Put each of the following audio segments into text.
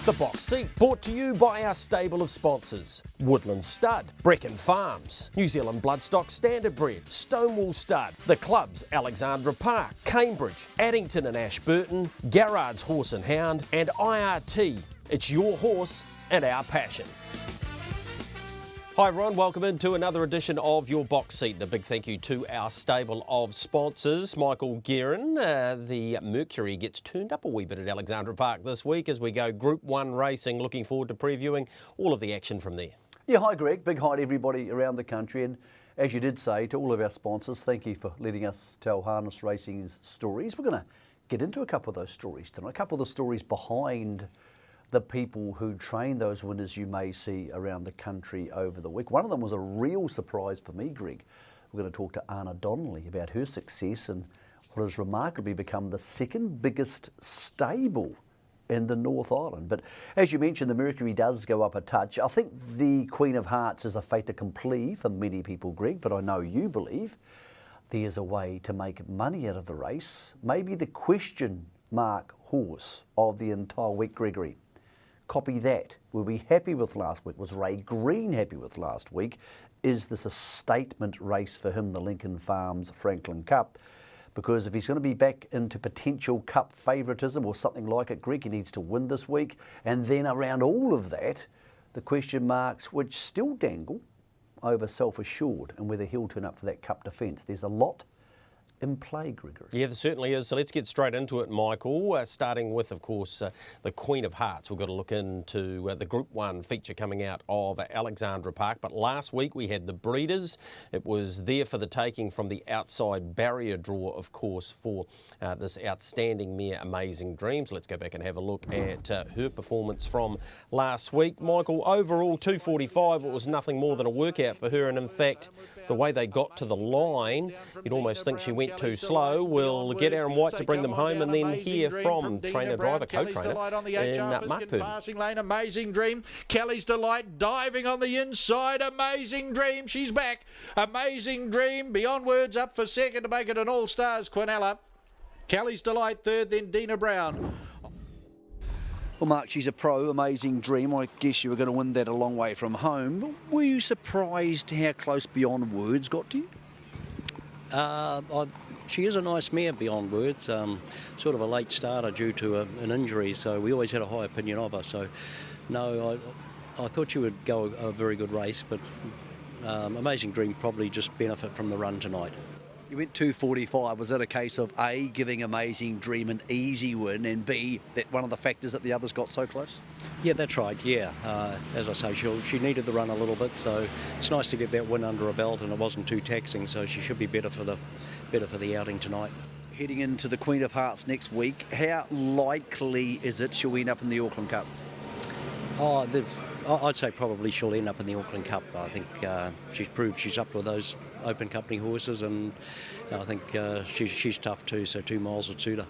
The Box Seat, brought to you by our stable of sponsors: Woodland Stud, Brecon Farms, New Zealand Bloodstock Standardbred, Stonewall Stud, the clubs Alexandra Park, Cambridge, Addington and Ashburton, Garrard's Horse and Hound, and IRT. It's your horse and our passion. Hi everyone, welcome into another edition of Your Box Seat, and a big thank you to our stable of sponsors. Michael Guerin, the Mercury gets turned up a wee bit at Alexandra Park this week as we go Group 1 racing. Looking forward to previewing all of the action from there. Yeah, hi Greg, big hi to everybody around the country, and as you did say, to all of our sponsors, thank you for letting us tell harness racing's stories. We're going to get into a couple of those stories tonight, a couple of the stories behind the people who train those winners you may see around the country over the week. One of them was a real surprise for me, Greg. We're going to talk to Anna Donnelly about her success and what has remarkably become the second biggest stable in the North Island. But as you mentioned, the Mercury does go up a touch. I think the Queen of Hearts is a fait accompli for many people, Greg, but I know you believe there's a way to make money out of the race. Maybe the question mark horse of the entire week, Gregory. Copy that. Were we happy with last week? Was Ray Green happy with last week? Is this a statement race for him, the Lincoln Farms Franklin Cup? Because if he's going to be back into potential cup favouritism or something like it, Greg, he needs to win this week. And then around all of that, the question marks which still dangle over Self-Assured and whether he'll turn up for that cup defence. There's a lot in play, Gregory. Yeah, there certainly is. So let's get straight into it, Michael. Starting with, of course, the Queen of Hearts. We've got to look into the Group 1 feature coming out of Alexandra Park. But last week we had the Breeders. It was there for the taking from the outside barrier draw, of course, for this outstanding mare, Amazing Dreams. Let's go back and have a look at her performance from last week. Michael, overall 2:45, it was nothing more than a workout for her. And in fact, the way they got to the line, you'd almost think she went too slow. We'll get Aaron White to bring them home and then hear from trainer, driver, co-trainer in Mark Purdon. Passing lane, Amazing Dream. Kelly's Delight diving on the inside. Amazing Dream, she's back. Amazing Dream, beyond words, up for second to make it an All-Stars Quinella. Kelly's Delight third, then Dina Brown. Well, Mark, she's a pro, Amazing Dream. I guess you were going to win that a long way from home. But were you surprised how close Beyond Words got to you? She is a nice mare, Beyond Words. Sort of a late starter due to an injury, so we always had a high opinion of her. So, no, I thought she would go a very good race, but Amazing Dream probably just benefit from the run tonight. You went 2:45. Was that a case of A, giving Amazing Dream an easy win, and B, that one of the factors that the others got so close? Yeah, that's right, yeah. As I say, she needed the run a little bit, so it's nice to get that win under her belt, and it wasn't too taxing, so she should be better for the outing tonight. Heading into the Queen of Hearts next week, how likely is it she'll end up in the Auckland Cup? I'd say probably she'll end up in the Auckland Cup. I think she's proved she's up with those open company horses, and I think she's tough too, so 2 miles would suit her.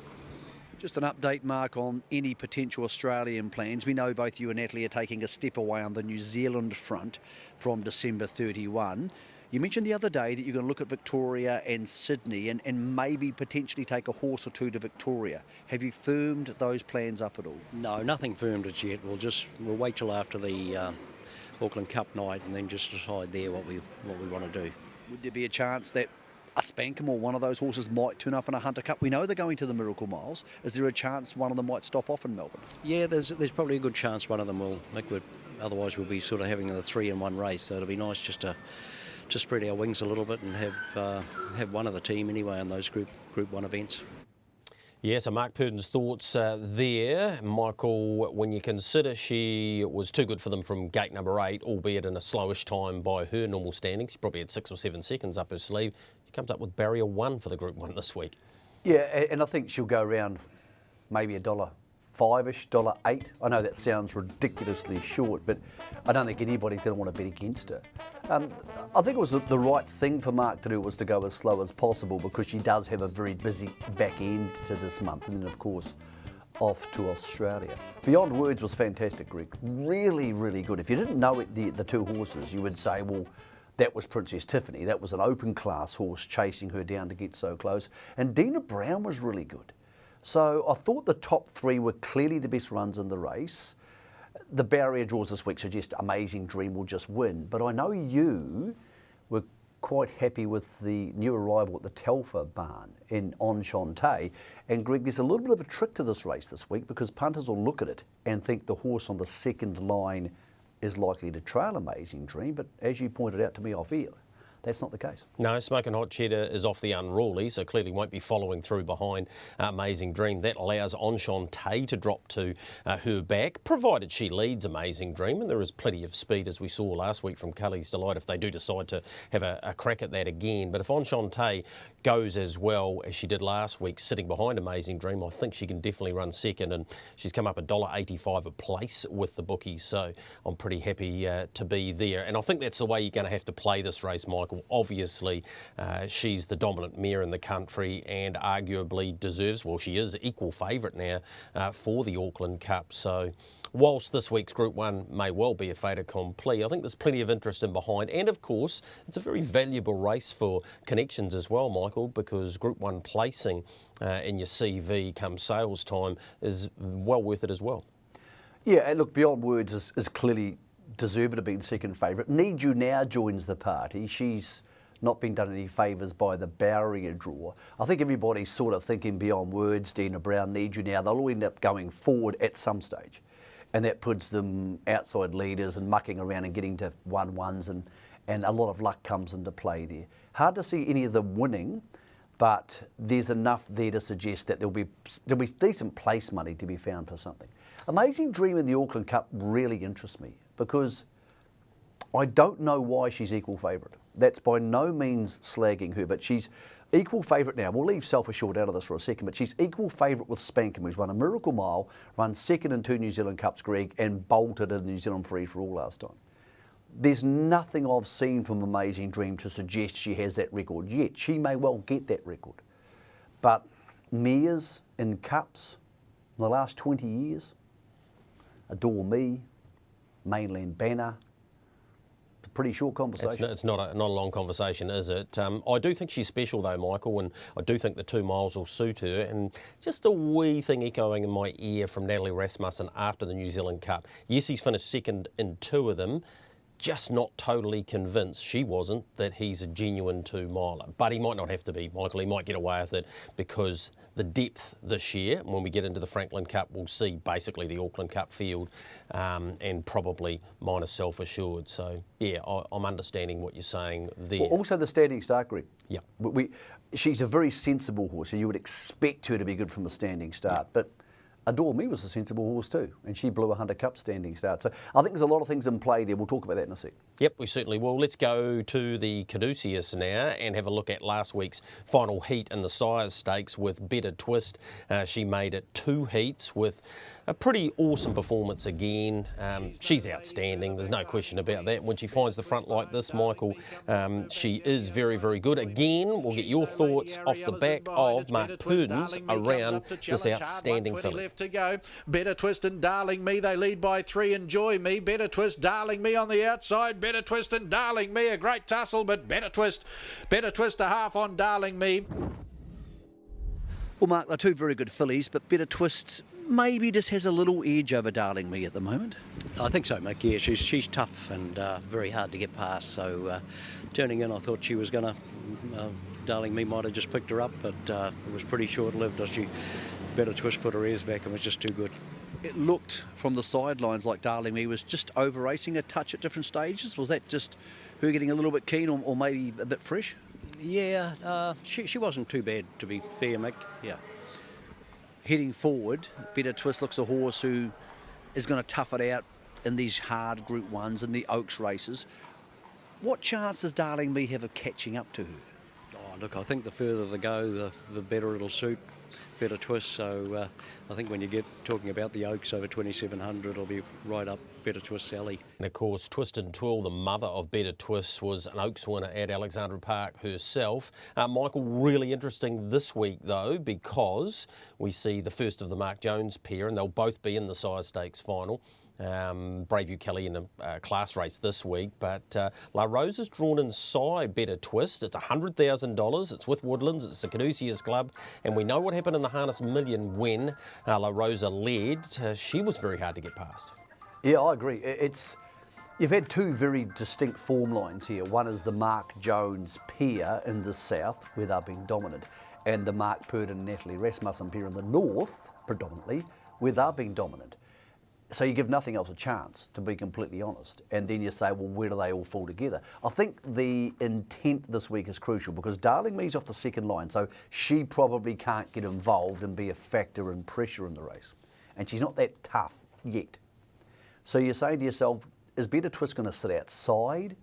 Just an update, Mark, on any potential Australian plans. We know both you and Natalie are taking a step away on the New Zealand front from December 31. You mentioned the other day that you're going to look at Victoria and Sydney and maybe potentially take a horse or two to Victoria. Have you firmed those plans up at all? No, nothing firmed as yet. We'll wait till after the Auckland Cup night and then just decide there what we want to do. Would there be a chance that a Spankham or one of those horses might turn up in a Hunter Cup? We know they're going to the Miracle Miles. Is there a chance one of them might stop off in Melbourne? Yeah, there's probably a good chance one of them will. Otherwise, we'll be sort of having a 3-in-1 race. So it'll be nice just to spread our wings a little bit and have one of the team anyway on those Group 1 events. Yeah, so Mark Purdon's thoughts there. Michael, when you consider she was too good for them from gate number 8, albeit in a slowish time by her normal standings, she probably had 6 or 7 seconds up her sleeve. She comes up with barrier 1 for the Group 1 this week. Yeah, and I think she'll go around maybe $1.05-ish, $1.08. I know that sounds ridiculously short, but I don't think anybody's going to want to bet against her. I think it was the right thing for Mark to do was to go as slow as possible because she does have a very busy back end to this month, and then of course off to Australia. Beyond Words was fantastic, Greg. Really, really good. If you didn't know the 2 horses, you would say, well, that was Princess Tiffany. That was an open class horse chasing her down to get so close. And Dina Brown was really good. So I thought the top 3 were clearly the best runs in the race. The barrier draws this week suggest Amazing Dream will just win, but I know you were quite happy with the new arrival at the Telfer barn in On Shantae. And Greg, there's a little bit of a trick to this race this week because punters will look at it and think the horse on the second line is likely to trail Amazing Dream, but as you pointed out to me off air, that's not the case. No, Smoking Hot Cheddar is off the unruly, so clearly won't be following through behind Amazing Dream. That allows On Shantae to drop to her back, provided she leads Amazing Dream, and there is plenty of speed, as we saw last week from Kelly's Delight, if they do decide to have a crack at that again. But if On Shantae goes as well as she did last week, sitting behind Amazing Dream, I think she can definitely run second, and she's come up $1.85 a place with the bookies, so I'm pretty happy to be there. And I think that's the way you're going to have to play this race, Michael. Obviously, she's the dominant mare in the country and arguably deserves, well, she is equal favourite now for the Auckland Cup. So whilst this week's Group 1 may well be a fait accompli, I think there's plenty of interest in behind. And of course, it's a very valuable race for connections as well, Michael, because Group 1 placing in your CV come sales time is well worth it as well. Yeah, and look, Beyond Words is clearly deserved to be the second favourite. Need You Now joins the party. She's not been done any favours by the barrier draw. I think everybody's sort of thinking Beyond Words, Dina Brown, Need You Now. They'll all end up going forward at some stage. And that puts them outside leaders and mucking around and getting to 1-1s, and a lot of luck comes into play there. Hard to see any of them winning, but there's enough there to suggest that there'll be decent place money to be found for something. Amazing Dream in the Auckland Cup really interests me because I don't know why she's equal favourite. That's by no means slagging her, but she's equal favourite now. We'll leave Self Assured out of this for a second, but she's equal favourite with Spankham, who's won a Miracle Mile, run second in 2 New Zealand Cups, Greg, and bolted in the New Zealand Free for All last time. There's nothing I've seen from Amazing Dream to suggest she has that record yet. She may well get that record. But mares in cups in the last 20 years, Adore Me, Mainland Banner, it's a pretty short conversation. It's not a long conversation, is it? I do think she's special though, Michael, and I do think the 2 miles will suit her. And just a wee thing echoing in my ear from Natalie Rasmussen after the New Zealand Cup. Yes, he's finished second in 2 of them, just not totally convinced, she wasn't, that he's a genuine 2-miler. But he might not have to be, Michael. He might get away with it because the depth this year, when we get into the Franklin Cup, we'll see basically the Auckland Cup field and probably minus Self Assured. So, yeah, I'm understanding what you're saying there. Well, also the standing start, Greg. Yeah. She's a very sensible horse, so you would expect her to be good from a standing start. Yeah. But Adore Me was a sensible horse too, and she blew a Hunter Cup standing start. So I think there's a lot of things in play there. We'll talk about that in a sec. Yep, we certainly will. Let's go to the Caduceus now and have a look at last week's final heat in the Sires Stakes with Better Twist. She made it 2 heats with a pretty awesome performance again. She's outstanding, there's no question about that. When she finds the front like this, Michael, she is very, very good. Again, we'll get your thoughts off the back of Mark Purdon's around this outstanding filly. To go. Better Twist and Darling Me, they lead by 3. Enjoy Me. Better Twist, Darling Me on the outside. Better Twist and Darling Me, a great tussle, but Better Twist a half on Darling Me. Well, Mark, they're 2 very good fillies, but Better Twist maybe just has a little edge over Darling Me at the moment. I think so, Mick. Yeah, she's tough and very hard to get past. So turning in, I thought she was going to. Darling Me might have just picked her up, but it was pretty short-lived. Better Twist put her ears back and was just too good. It looked from the sidelines like Darling Me was just over-racing a touch at different stages. Was that just her getting a little bit keen or maybe a bit fresh? Yeah, she wasn't too bad, to be fair, Mick. Yeah. Heading forward, Better Twist looks a horse who is going to tough it out in these hard Group 1s and the Oaks races. What chance does Darling Me have of catching up to her? Oh, look, I think the further they go, the better it'll suit Better Twist. So I think when you get talking about the Oaks over 2,700, it'll be right up Better Twist's alley. And of course, Twist and Twill, the mother of Better Twist, was an Oaks winner at Alexandra Park herself. Michael, really interesting this week though, because we see the first of the Mark Jones pair, and they'll both be in the Sires Stakes final. Braveview Kelly in a class race this week, but La Rose is drawn inside Better Twist. It's $100,000. It's with Woodlands. It's the Caduceus Club, and we know what happened in the Harness Million when La Rosa led. She was very hard to get past. Yeah, I agree. You've had two very distinct form lines here. One is the Mark Jones pair in the south, where they've been dominant, and the Mark Purden and Natalie Rasmussen pair in the north, predominantly, where they've been dominant. So you give nothing else a chance, to be completely honest. And then you say, well, where do they all fall together? I think the intent this week is crucial because Darling Me's off the second line, so she probably can't get involved and be a factor in pressure in the race. And she's not that tough yet. So you're saying to yourself, is Better Twist going to sit outside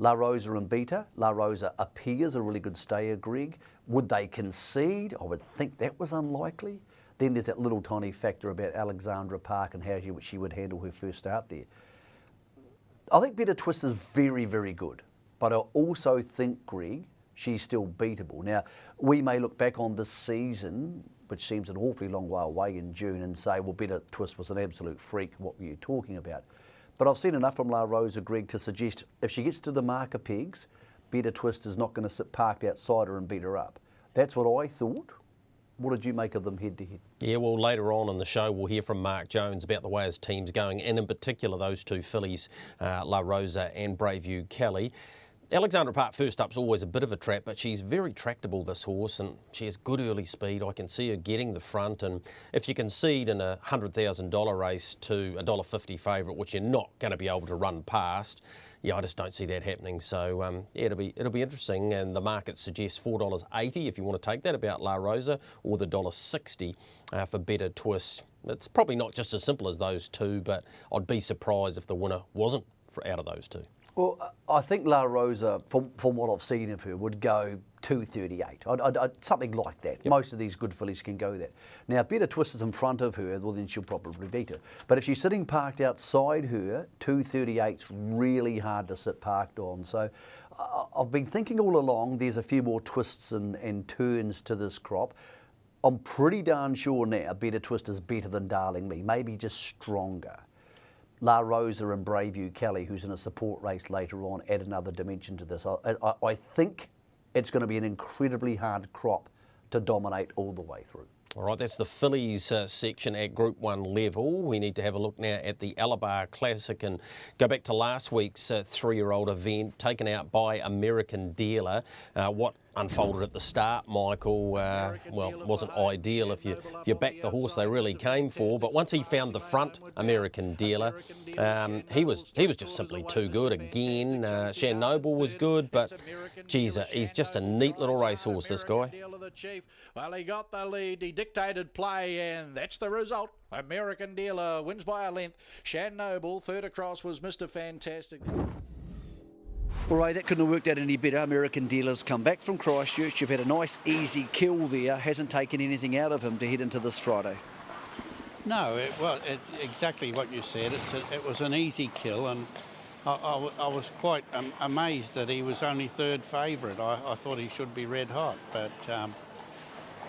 La Rosa and Beta? La Rosa appears a really good stayer, Greg. Would they concede? I would think that was unlikely. Then there's that little tiny factor about Alexandra Park and how she would handle her first start there. I think Better Twist is very, very good. But I also think, Greg, she's still beatable. Now, we may look back on this season, which seems an awfully long way away in June, and say, well, Better Twist was an absolute freak. What were you talking about? But I've seen enough from La Rosa, Greg, to suggest if she gets to the marker pegs, Better Twist is not going to sit parked outside her and beat her up. That's what I thought. What did you make of them head-to-head? Yeah, well, later on in the show, we'll hear from Mark Jones about the way his team's going, and in particular those two fillies, La Rosa and Braveview Kelly. Alexandra Park first up's always a bit of a trap, but she's very tractable, this horse, and she has good early speed. I can see her getting the front, and if you concede in a $100,000 race to a $1.50 favourite, which you're not going to be able to run past, yeah, I just don't see that happening. So yeah, it'll be interesting, and the market suggests $4.80 if you want to take that about La Rosa, or the $1.60 for Better Twist. It's probably not just as simple as those two, but I'd be surprised if the winner wasn't out of those two. Well, I think La Rosa, from what I've seen of her, would go 238, something like that. Yep. Most of these good fillies can go that. Now, if Better Twist is in front of her, well, then she'll probably beat her. But if she's sitting parked outside her, 238's really hard to sit parked on. So I've been thinking all along there's a few more twists and turns to this crop. I'm pretty darn sure now Better Twist is better than Darling Me, maybe just stronger. La Rosa and Braveview Kelly, who's in a support race later on, add another dimension to this. I think it's going to be an incredibly hard crop to dominate all the way through. All right, that's the fillies section at Group 1 level. We need to have a look now at the Alexandra Classic and go back to last week's three-year-old event taken out by American Dealer. What unfolded at the start, Michael, well, wasn't ideal if you backed the horse they really came for, but once he found the front, American Dealer, he was just simply too good again. Shan Noble was good, but geez, he's just a neat little racehorse, this guy. Well, he got the lead, he dictated play, and that's the result. American Dealer wins by a length. Shan Noble, third across, was Mr. Fantastic. All right, that couldn't have worked out any better. American Dealer's come back from Christchurch. You've had a nice, easy kill there. Hasn't taken anything out of him to head into this Friday. No, exactly what you said. It was an easy kill, and I was quite amazed that he was only third favourite. I thought he should be red hot, but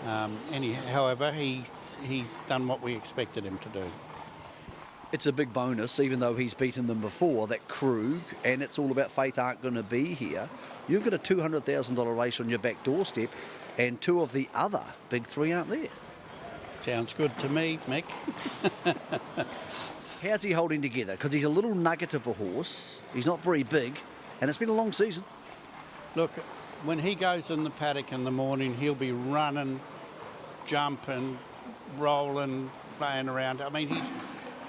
however, he's done what we expected him to do. It's a big bonus, even though he's beaten them before, that Krug, and it's all about faith aren't going to be here. You've got a $200,000 race on your back doorstep, and two of the other big three aren't there. Sounds good to me, Mick. How's he holding together? Because he's a little nugget of a horse. He's not very big, and it's been a long season. Look, when he goes in the paddock in the morning, he'll be running, jumping, rolling, playing around. I mean,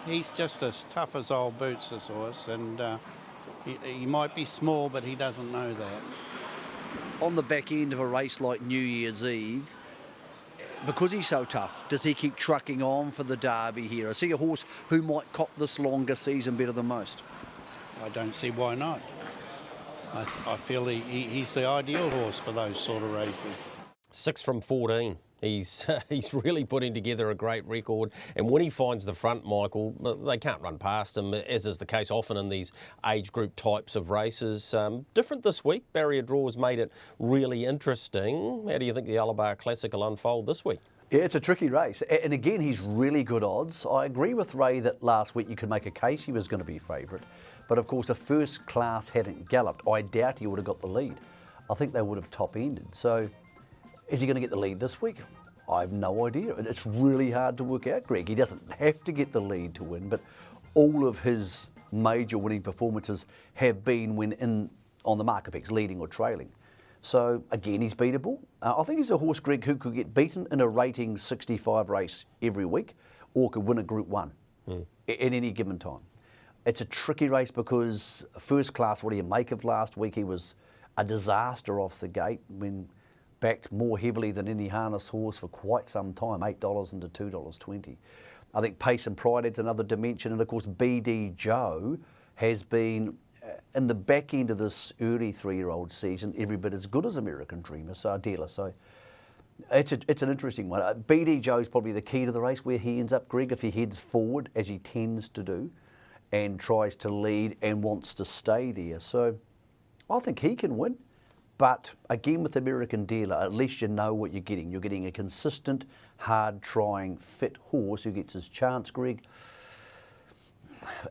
he's just as tough as old boots, this horse, and he might be small, but he doesn't know that. On the back end of a race like New Year's Eve, because he's so tough, does he keep trucking on for the Derby here? I see a horse who might cop this longer season better than most. I don't see why not. I feel he's the ideal horse for those sort of races. 6 from 14. He's really putting together a great record, and when he finds the front, Michael, they can't run past him, as is the case often in these age group types of races. Different this week. Barrier draws made it really interesting. How do you think the Alexandra Classic will unfold this week? Yeah, it's a tricky race, and again, he's really good odds. I agree with Ray that last week you could make a case he was going to be favourite, but of course, if First Class hadn't galloped, I doubt he would have got the lead. I think they would have top-ended. So, is he going to get the lead this week? I have no idea. It's really hard to work out, Greg. He doesn't have to get the lead to win, but all of his major winning performances have been when in on the market picks, leading or trailing. So again, he's beatable. I think he's a horse, Greg, who could get beaten in a rating 65 race every week, or could win a Group 1 at any given time. It's a tricky race because first class, what do you make of last week? He was a disaster off the gate when backed more heavily than any harness horse for quite some time, $8 into $2.20. I think Pace and Pride adds another dimension, and of course BD Joe has been in the back end of this early 3-year-old season every bit as good as American Dreamer, so a dealer. So it's an interesting one. BD Joe's probably the key to the race, where he ends up, Greg, if he heads forward, as he tends to do, and tries to lead and wants to stay there. So I think he can win. But again, with American Dealer, at least you know what you're getting. You're getting a consistent, hard-trying, fit horse who gets his chance, Greg.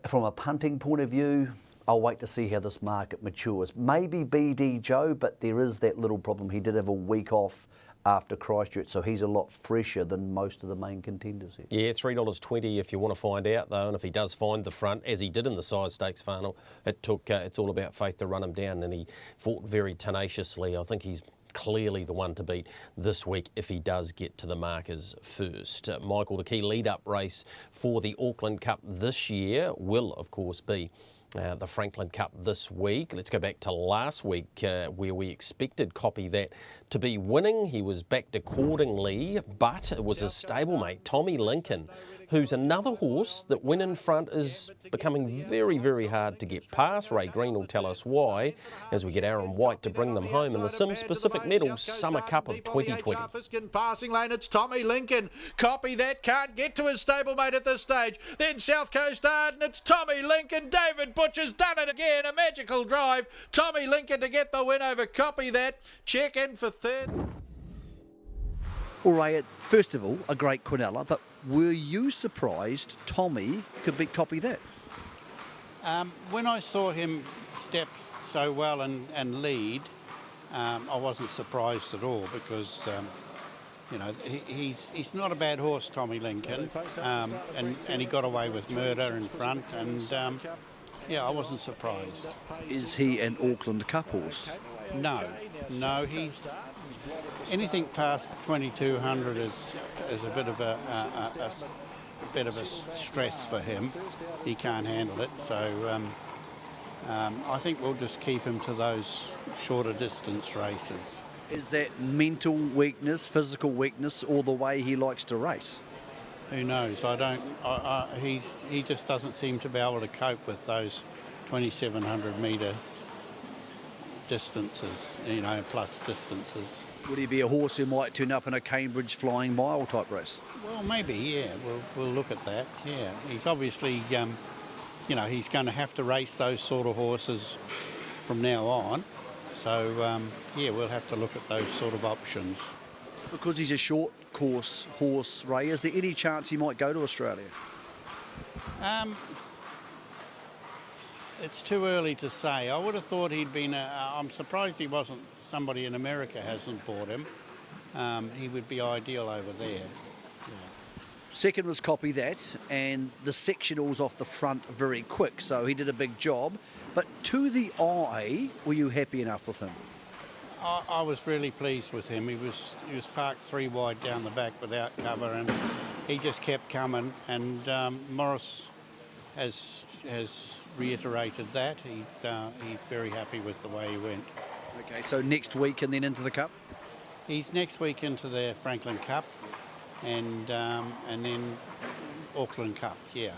From a punting point of view, I'll wait to see how this market matures. Maybe BD Joe, but there is that little problem. He did have a week off after Christchurch, so he's a lot fresher than most of the main contenders here. Yeah, $3.20 if you want to find out, though, and if he does find the front, as he did in the size stakes final, it's all about faith to run him down, and he fought very tenaciously. I think he's clearly the one to beat this week if he does get to the markers first. Michael, the key lead-up race for the Auckland Cup this year will, of course, be the Franklin Cup this week. Let's go back to last week where we expected Copy That to be winning. He was backed accordingly, but it was his stablemate, Tommy Lincoln, who's another horse that when in front is becoming very, very hard to get past. Ray Green will tell us why as we get Aaron White to bring them home in the Sims Pacific Medals Summer Cup of 2020. Passing lane, it's Tommy Lincoln. Copy That can't get to his stablemate at this stage. Then South Coast Arden, it's Tommy Lincoln. David Butcher's done it again. A magical drive. Tommy Lincoln to get the win over Copy That. Check in for third. All right, first of all, a great Quinella, but were you surprised Tommy could beat Copy That? When I saw him step so well and lead, I wasn't surprised at all because, you know, he's not a bad horse, Tommy Lincoln, and he got away with murder in front, and yeah, I wasn't surprised. Is he an Auckland Cup horse? No, he's anything past 2200 is a bit of a stress for him. He can't handle it, so I think we'll just keep him to those shorter distance races. Is that mental weakness, physical weakness, or the way he likes to race? Who knows? He just doesn't seem to be able to cope with those 2700 metre distances, you know, plus distances. Would he be a horse who might turn up in a Cambridge Flying Mile type race? Well, maybe, yeah. We'll look at that. Yeah, he's obviously, you know, he's going to have to race those sort of horses from now on. So yeah, we'll have to look at those sort of options. Because he's a short course horse, Ray, is there any chance he might go to Australia? It's too early to say. I would have thought he'd been. I'm surprised he wasn't. Somebody in America hasn't bought him. He would be ideal over there. Yeah. Second was Copy That, and the sectionals off the front very quick, so he did a big job. But to the eye, were you happy enough with him? I was really pleased with him. He was parked 3 wide down the back without cover, and he just kept coming. And Morris has reiterated that. He's very happy with the way he went. Okay, so next week and then into the Cup? He's next week into the Franklin Cup, and then Auckland Cup. Yeah.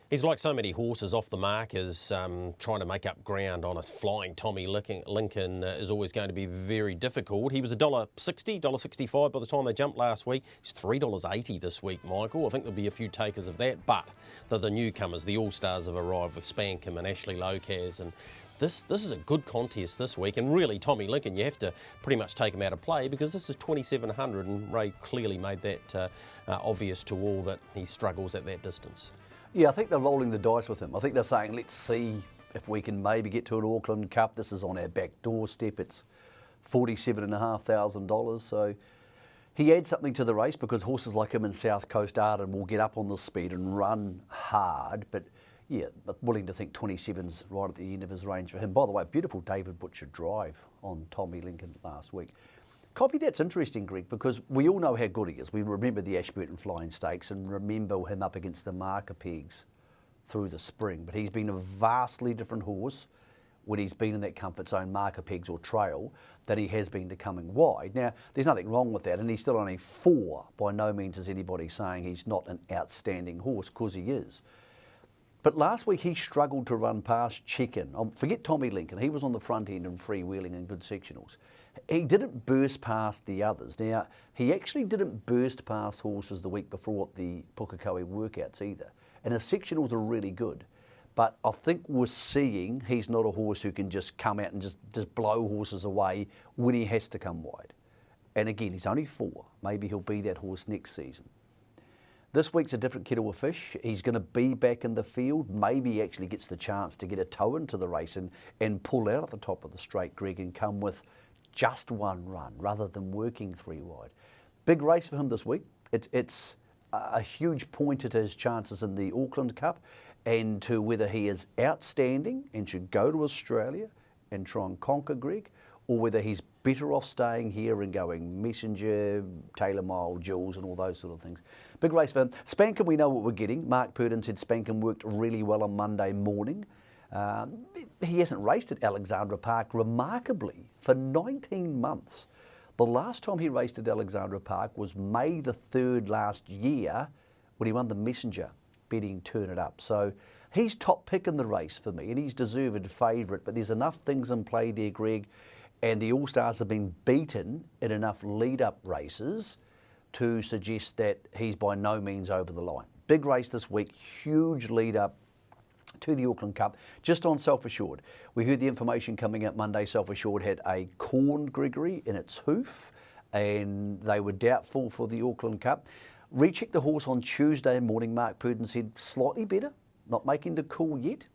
He's like so many horses off the mark, is trying to make up ground on a flying Tommy Lincoln is always going to be very difficult. He was $1.60, $1.65 by the time they jumped last week. He's $3.80 this week, Michael. I think there'll be a few takers of that, but the newcomers, the All-Stars have arrived with Spankham and Ashley Locas, and this is a good contest this week. And really, Tommy Lincoln, you have to pretty much take him out of play because this is 2,700, and Ray clearly made that obvious to all that he struggles at that distance. Yeah, I think they're rolling the dice with him. I think they're saying, let's see if we can maybe get to an Auckland Cup. This is on our back doorstep. It's $47,500. So he adds something to the race because horses like him in South Coast Arden will get up on the speed and run hard. But yeah, but willing to think 27's right at the end of his range for him. By the way, beautiful David Butcher drive on Tommy Lincoln last week. Copy, that's interesting, Greg, because we all know how good he is. We remember the Ashburton Flying Stakes and remember him up against the marker pegs through the spring. But he's been a vastly different horse when he's been in that comfort zone, marker pegs or trail, than he has been to coming wide. Now, there's nothing wrong with that, and he's still only 4. By no means is anybody saying he's not an outstanding horse, because he is. But last week he struggled to run past Chicken. Forget Tommy Lincoln, he was on the front end and freewheeling in good sectionals. He didn't burst past the others. Now, he actually didn't burst past horses the week before at the Pukekohe workouts either. And his sectionals are really good. But I think we're seeing he's not a horse who can just come out and just blow horses away when he has to come wide. And again, he's only 4. Maybe he'll be that horse next season. This week's a different kettle of fish. He's going to be back in the field. Maybe he actually gets the chance to get a toe into the race and pull out at the top of the straight, Greg, and come with just 1 run rather than working 3 wide. Big race for him this week. It's a huge point at his chances in the Auckland Cup, and to whether he is outstanding and should go to Australia and try and conquer, Greg, or whether he's better off staying here and going Messenger, Taylor Mile, Jules and all those sort of things. Big race for him. Spankin, we know what we're getting. Mark Purdon said Spankin worked really well on Monday morning. He hasn't raced at Alexandra Park remarkably for 19 months. The last time he raced at Alexandra Park was May the 3rd last year when he won the Messenger, betting Turn It Up. So he's top pick in the race for me, and he's deserved favourite, but there's enough things in play there, Greg, and the All-Stars have been beaten in enough lead-up races to suggest that he's by no means over the line. Big race this week, huge lead-up to the Auckland Cup, just on Self Assured. We heard the information coming out Monday. Self Assured had a corn, Gregory, in its hoof, and they were doubtful for the Auckland Cup. Rechecked the horse on Tuesday morning. Mark Purdon said slightly better, not making the call yet.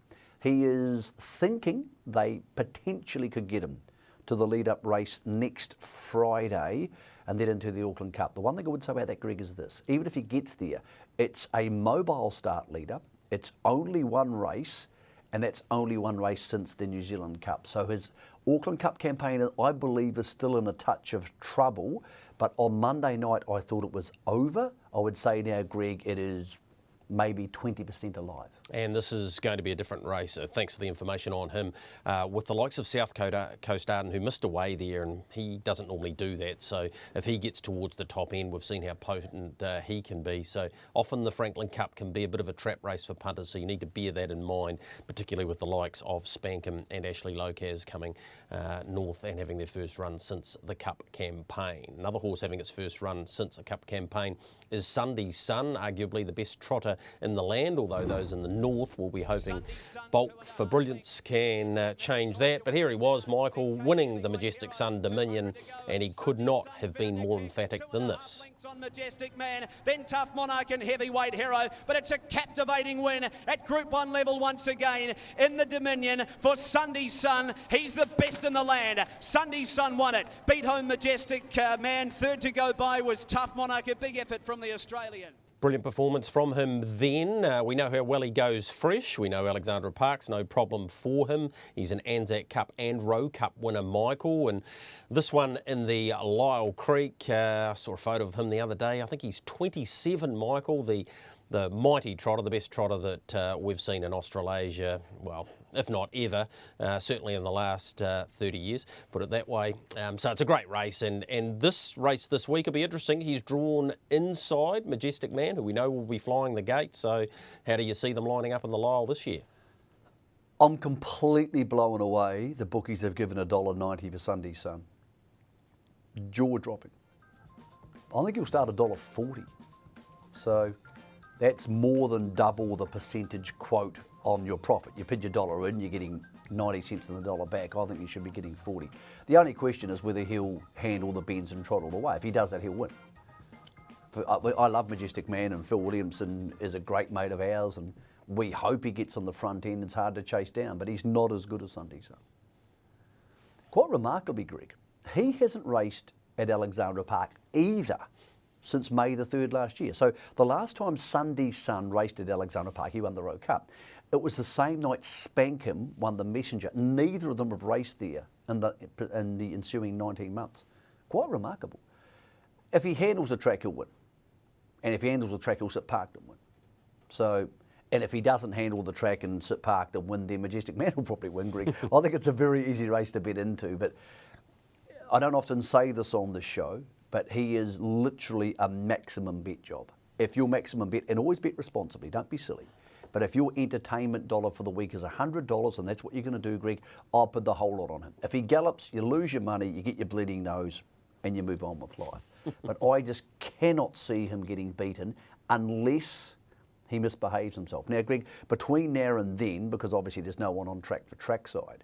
He is thinking they potentially could get him to the lead-up race next Friday and then into the Auckland Cup. The one thing I would say about that, Greg, is this. Even if he gets there, it's a mobile start lead-up. It's only 1 race, and that's only 1 race since the New Zealand Cup. So his Auckland Cup campaign, I believe, is still in a touch of trouble. But on Monday night, I thought it was over. I would say now, Greg, it is maybe 20% alive. And this is going to be a different race. Thanks for the information on him. With the likes of South Coast Arden, who missed away there, and he doesn't normally do that. So if he gets towards the top end, we've seen how potent he can be. So often the Franklin Cup can be a bit of a trap race for punters, so you need to bear that in mind, particularly with the likes of Spankin and Ashley Locas coming north and having their first run since the Cup campaign. Another horse having its first run since a Cup campaign is Sunday's Sun, arguably the best trotter in the land, although those in the north will be hoping Bolt for Brilliance can change that. But here he was, Michael, winning the Majestic Sun Dominion, and he could not have been more emphatic than this. On Majestic Man, then Tough Monarch and Heavyweight Hero, but it's a captivating win at Group 1 level once again in the Dominion for Sunday's Sun. He's the best in the land. Sunday's Sun won it, beat home Majestic Man. Third to go by was Tough Monarch, a big effort from the Australian. Brilliant performance from him then. We know how well he goes fresh. We know Alexandra Park's no problem for him. He's an Anzac Cup and Rowe Cup winner, Michael. And this one in the Lyle Creek, I saw a photo of him the other day. I think he's 27, Michael, the mighty trotter, the best trotter that we've seen in Australasia, well, if not ever, certainly in the last 30 years, put it that way. So it's a great race, and this race this week will be interesting. He's drawn inside Majestic Man, who we know will be flying the gate. So how do you see them lining up in the Lyle this year? I'm completely blown away. The bookies have given $1.90 for Sunday's Sun. Jaw-dropping. I think he'll start $1.40. So that's more than double the percentage quote on your profit. You put your dollar in, you're getting 90 cents on the dollar back. I think you should be getting 40. The only question is whether he'll handle the bends and trot all the way. If he does that, he'll win. I love Majestic Man, and Phil Williamson is a great mate of ours, and we hope he gets on the front end. It's hard to chase down, but he's not as good as Sunday's Sun. Quite remarkably, Greg, he hasn't raced at Alexandra Park either since May the 3rd last year. So the last time Sunday's Sun raced at Alexandra Park, he won the Rowe Cup. It was the same night Spankham won the Messenger. Neither of them have raced there in the ensuing 19 months. Quite remarkable. If he handles the track, he'll win. And if he handles the track, he'll sit parked and win. So, and if he doesn't handle the track and sit parked and win, then Majestic Man will probably win, Greg. I think it's a very easy race to bet into. But I don't often say this on the show, but he is literally a maximum bet job. If your maximum bet, and always bet responsibly, don't be silly. But if your entertainment dollar for the week is $100, and that's what you're going to do, Greg, I'll put the whole lot on him. If he gallops, you lose your money, you get your bleeding nose, and you move on with life. But I just cannot see him getting beaten unless he misbehaves himself. Now, Greg, between now and then, because obviously there's no one on track for trackside,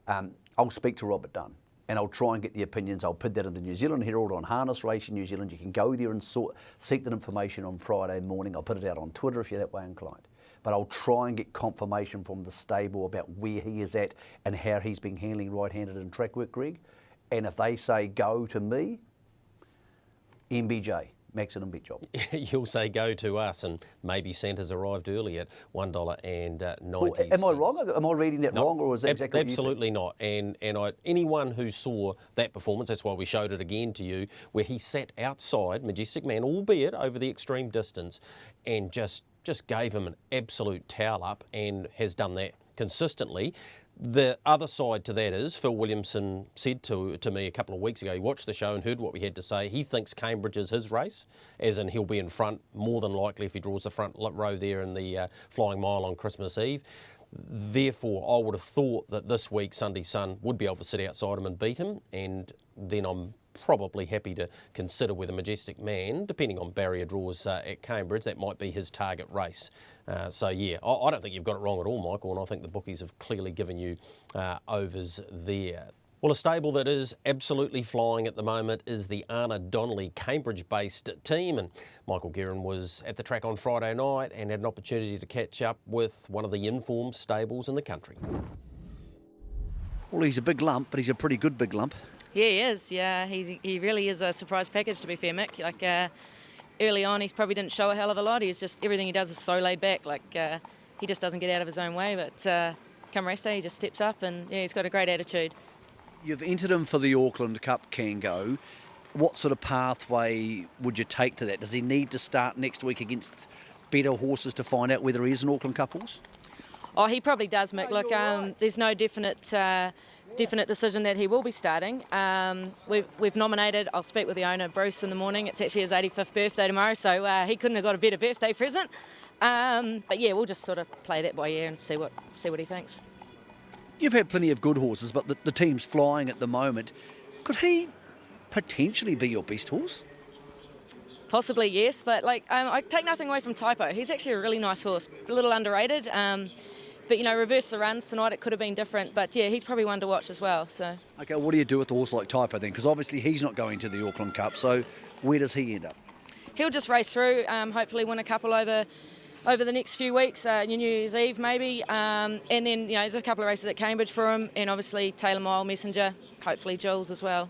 I'll speak to Robert Dunn. And I'll try and get the opinions. I'll put that in the New Zealand Herald on Harness Racing New Zealand. You can go there and seek that information on Friday morning. I'll put it out on Twitter if you're that way inclined. But I'll try and get confirmation from the stable about where he is at and how he's been handling right-handed in track work, Greg. And if they say go to me, MBJ, maximum bet job. You'll say go to us, and maybe Santa's arrived early at $1.90. Am I wrong? Am I reading that wrong, or is that exactly what you think? Absolutely not. And anyone who saw that performance, that's why we showed it again to you, where he sat outside Majestic Man, albeit over the extreme distance, and just gave him an absolute towel up, and has done that consistently. The other side to that is, Phil Williamson said to me a couple of weeks ago, he watched the show and heard what we had to say. He thinks Cambridge is his race, as in he'll be in front more than likely if he draws the front row there in the Flying Mile on Christmas Eve. Therefore, I would have thought that this week Sunday Sun would be able to sit outside him and beat him, and then I'm probably happy to consider whether Majestic Man, depending on barrier draws at Cambridge, that might be his target race. So yeah, I don't think you've got it wrong at all, Michael, and I think the bookies have clearly given you overs there. Well, a stable that is absolutely flying at the moment is the Anna Donnelly Cambridge-based team, and Michael Guerin was at the track on Friday night and had an opportunity to catch up with one of the informed stables in the country. Well, he's a big lump, but he's a pretty good big lump. Yeah, he is. Yeah, he really is a surprise package, to be fair, Mick. Like early on, he probably didn't show a hell of a lot. He's just, everything he does is so laid back. Like he just doesn't get out of his own way. But come race day, he just steps up, and yeah, he's got a great attitude. You've entered him for the Auckland Cup, Kango. What sort of pathway would you take to that? Does he need to start next week against better horses to find out whether he is an Auckland Cup horse? Oh, he probably does, Mick. Look, there's no definite decision that he will be starting. We've nominated, I'll speak with the owner, Bruce, in the morning. It's actually his 85th birthday tomorrow, so he couldn't have got a better birthday present. But yeah, we'll just sort of play that by ear and see what he thinks. You've had plenty of good horses, but the team's flying at the moment. Could he potentially be your best horse? Possibly, yes, but like I take nothing away from Typo. He's actually a really nice horse, a little underrated. But, you know, reverse the runs tonight, it could have been different. But, yeah, he's probably one to watch as well. So. OK, what do you do with a horse like Typo then? Because obviously he's not going to the Auckland Cup, so where does he end up? He'll just race through, hopefully win a couple over the next few weeks, New Year's Eve maybe. And then, you know, there's a couple of races at Cambridge for him, and obviously Taylor Mile, Messenger, hopefully Jules as well.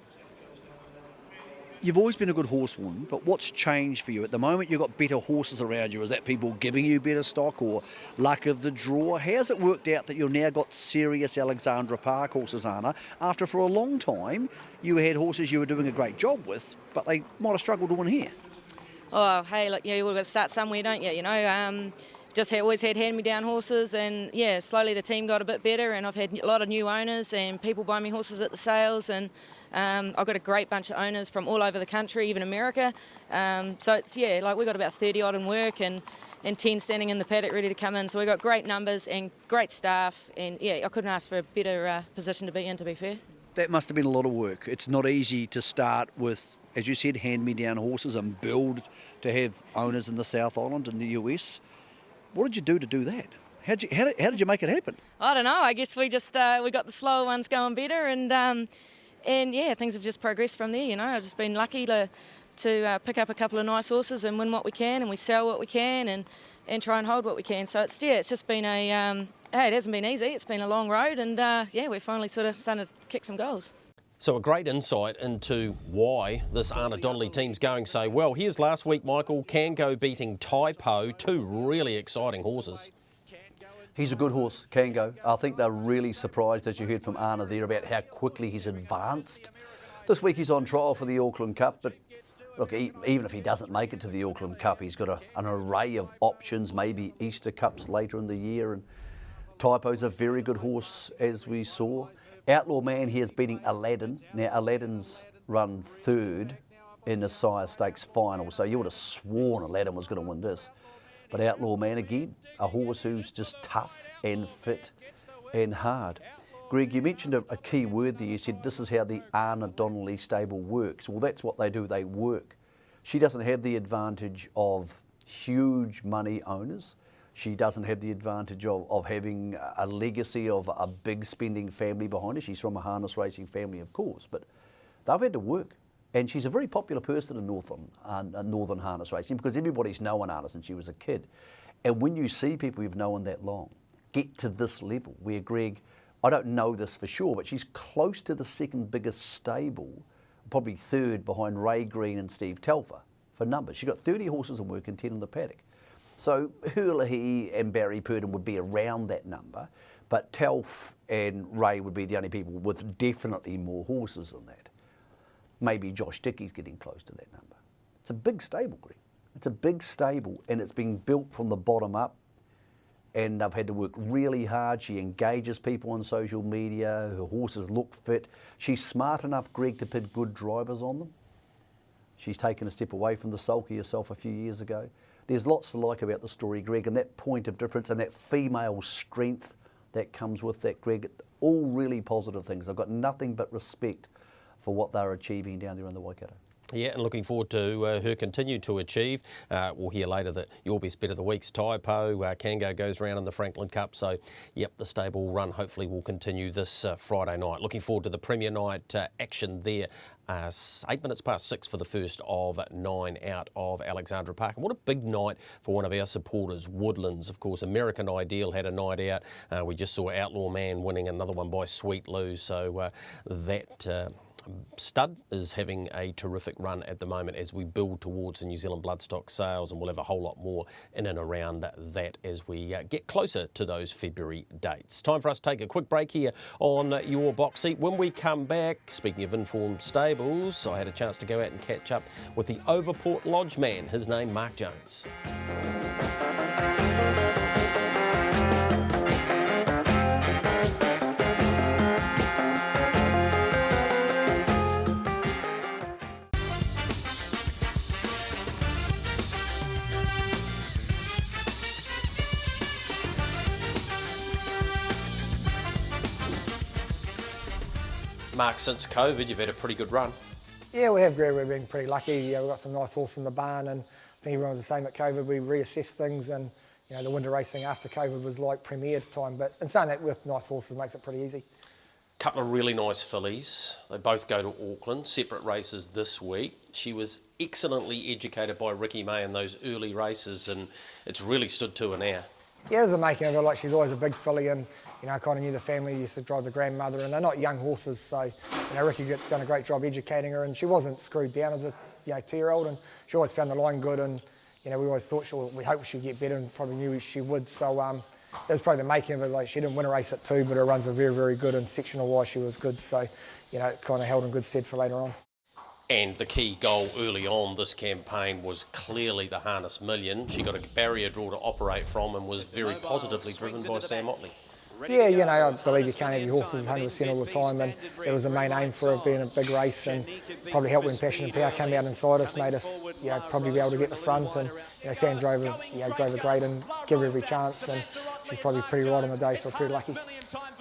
You've always been a good horsewoman, but what's changed for you? At the moment, you've got better horses around you. Is that people giving you better stock or luck of the draw? How's it worked out that you've now got serious Alexandra Park horses, Anna, after for a long time you had horses you were doing a great job with, but they might have struggled to win here? Oh, hey, look, yeah, you've got to start somewhere, don't you? You know, always had hand-me-down horses, and yeah, slowly the team got a bit better, and I've had a lot of new owners and people buy me horses at the sales, and I've got a great bunch of owners from all over the country, even America. So it's, yeah, like we've got about 30 odd in work and 10 standing in the paddock ready to come in. So we've got great numbers and great staff, and yeah, I couldn't ask for a better position to be in, to be fair. That must have been a lot of work. It's not easy to start with, as you said, hand-me-down horses and build to have owners in the South Island and the US. What did you do that? How did you make it happen? I don't know. I guess we just we got the slower ones going better, and yeah, things have just progressed from there. You know, I've just been lucky to pick up a couple of nice horses and win what we can, and we sell what we can, and try and hold what we can. So it's just been it hasn't been easy. It's been a long road, and yeah, we're finally sort of starting to kick some goals. So a great insight into why this Anna Donnelly team's going so well. Here's last week, Michael, Kango beating Typo, two really exciting horses. He's a good horse, can go. I think they're really surprised, as you heard from Anna there, about how quickly he's advanced. This week he's on trial for the Auckland Cup, but look, even if he doesn't make it to the Auckland Cup, he's got an array of options, maybe Easter Cups later in the year. And Taipo's a very good horse, as we saw. Outlaw Man here is beating Aladdin. Now, Aladdin's run third in the Sire Stakes final, so you would have sworn Aladdin was going to win this. But Outlaw Man, again, a horse who's just tough and fit and hard. Greg, you mentioned a key word there. You said this is how the Anna Donnelly stable works. Well, that's what they do. They work. She doesn't have the advantage of huge money owners. She doesn't have the advantage of having a legacy of a big spending family behind her. She's from a harness racing family, of course, but they've had to work. And she's a very popular person in Northern harness racing because everybody's known Anna since she was a kid. And when you see people you've known that long get to this level, where Greg, I don't know this for sure, but she's close to the second biggest stable, probably third behind Ray Green and Steve Telfer for numbers. She's got 30 horses in work and 10 in the paddock. So Hurley and Barry Purdon would be around that number, but Telf and Ray would be the only people with definitely more horses than that. Maybe Josh Dickey's getting close to that number. It's a big stable, Greg. It's a big stable, and it's being built from the bottom up, and they've had to work really hard. She engages people on social media. Her horses look fit. She's smart enough, Greg, to put good drivers on them. She's taken a step away from the sulky herself a few years ago. There's lots to like about the story, Greg, and that point of difference and that female strength that comes with that, Greg, all really positive things. I've got nothing but respect for what they're achieving down there in the Waikato. Yeah, and looking forward to her continue to achieve. We'll hear later that your best bet of the week's Taipo. Kango goes round in the Franklin Cup. So, yep, the stable run hopefully will continue this Friday night. Looking forward to the Premier Night action there. 8 minutes past 6 for the first of 9 out of Alexandra Park. And what a big night for one of our supporters, Woodlands. Of course, American Ideal had a night out. We just saw Outlaw Man winning another one by Sweet Lou. So that stud is having a terrific run at the moment as we build towards the New Zealand bloodstock sales, and we'll have a whole lot more in and around that as we get closer to those February dates. Time for us to take a quick break here on Your Box Seat. When we come back, speaking of informed stables, I had a chance to go out and catch up with the Overport Lodge man, his name Mark Jones. Mark, since COVID, you've had a pretty good run. Yeah, we have, Greg. We've been pretty lucky. We've got some nice horses in the barn, and I think everyone was the same at COVID. We reassessed things, and the winter racing after COVID was like premier time. But in saying that, with nice horses makes it pretty easy. Couple of really nice fillies. They both go to Auckland, separate races this week. She was excellently educated by Ricky May in those early races, and it's really stood to her now. Yeah, there's a making of her. Like, she's always a big filly, and kind of knew the family, used to drive the grandmother, and they're not young horses, so Ricky done a great job educating her, and she wasn't screwed down as a 2-year-old, and she always found the line good, and we always thought we hoped she'd get better, and probably knew she would. So that was probably the making of it. Like, she didn't win a race at 2, but her runs were very, very good, and sectional wise she was good, so it kind of held in good stead for later on. And the key goal early on this campaign was clearly the Harness Million. She got a barrier draw to operate from and was very positively driven by Sam Otley. Yeah, I believe you can't have your horses 100% all the time, and it was the main aim for it being a big race, and probably helped when Passion and Power came out inside us, made us probably be able to get the front, and Sam drove her great and gave her every chance, and she's probably pretty right on the day, so we're pretty lucky.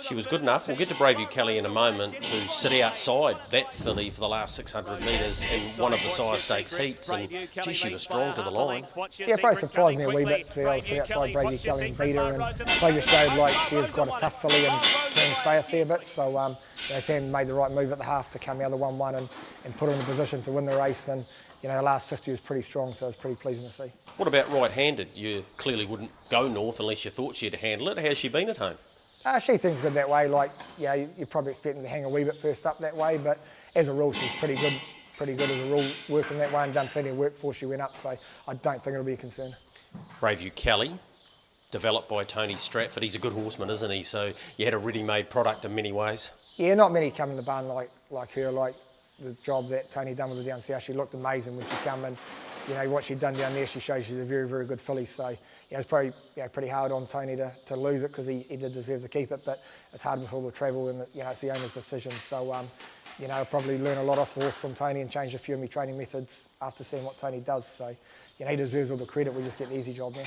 She was good enough. We'll get to Braveview Kelly in a moment to sit outside that filly for the last 600 metres in one of the Sire Stakes heats, and gee, she was strong to the line. Yeah, it probably surprised me a wee bit to be able to sit outside Braveview Kelly and beat her, and they just showed like she is quite a tough filly and can stay a fair bit, so Sam made the right move at the half to come out of the 1-1 and put her in a position to win the race, and the last 50 was pretty strong, so it was pretty pleasing to see. What about right-handed? You clearly wouldn't go north unless you thought she'd handle it. How's she been at home? She seems good that way. Like, you're probably expecting to hang a wee bit first up that way, but as a rule, she's pretty good as a rule working that way, and done plenty of work before she went up, so I don't think it'll be a concern. Braveview Kelly, developed by Tony Stratford. He's a good horseman, isn't he? So you had a ready-made product in many ways. Yeah, not many come in the barn like her, like the job that Tony done with her down south. She looked amazing when she come in. You know, what she'd done down there, she shows she's a very, very good filly. So, it's probably pretty hard on Tony to lose it because he did deserve to keep it, but it's hard with all the travel and, it's the owner's decision. So, I'll probably learn a lot off the horse from Tony and change a few of my training methods after seeing what Tony does. So, he deserves all the credit. We just get the easy job now.